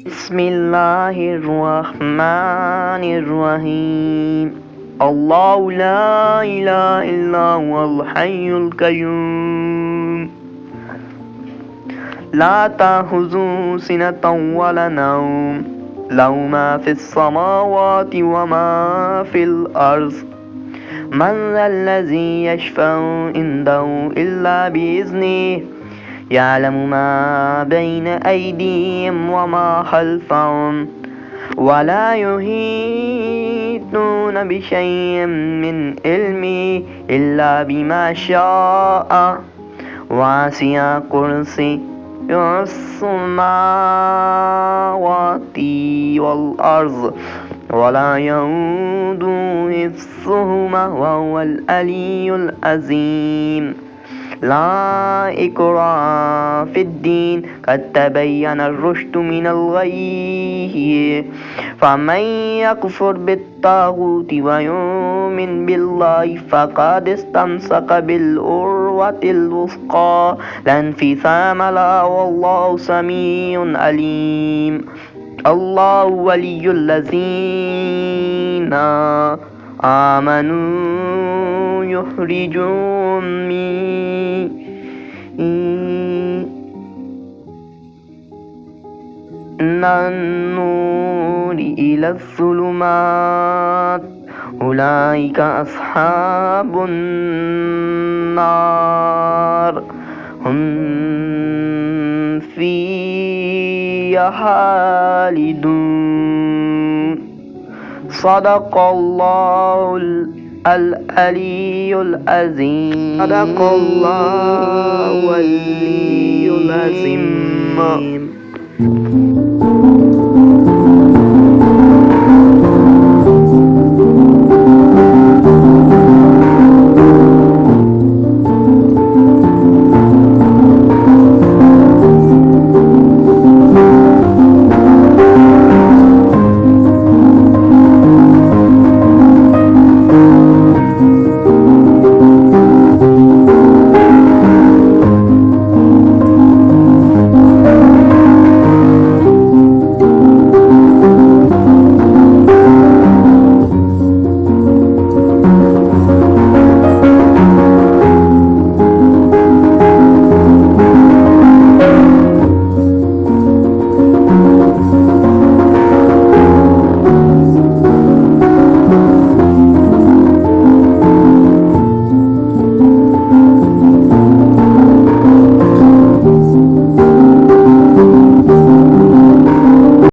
بسم الله الرحمن الرحيم الله لا إله إلا هو الحي القيوم لا تأخذه سنة ولا نوم له ما في السماوات وما في الأرض من ذا الذي يشفع عنده إلا بإذنه يعلم ما بين أيديهم وما خلفهم ولا يحيطون بشيء من علمه إلا بما شاء وسع كرسيه السماوات والأرض ولا يؤوده حفظهما وهو العلي العظيم لا إكراه في الدين قد تبين الرشد من الغي فمن يكفر بالطاغوت ويؤمن بالله فقد استمسك بالعروة الوثقى لا انفصام لها والله سميع عليم الله ولي الذين آمنوا يخرجهم من النور إلى الظلمات أولئك أصحاب النار هم فيها خالدون صدق الله العلي العظيم صدق الله العلي العظيم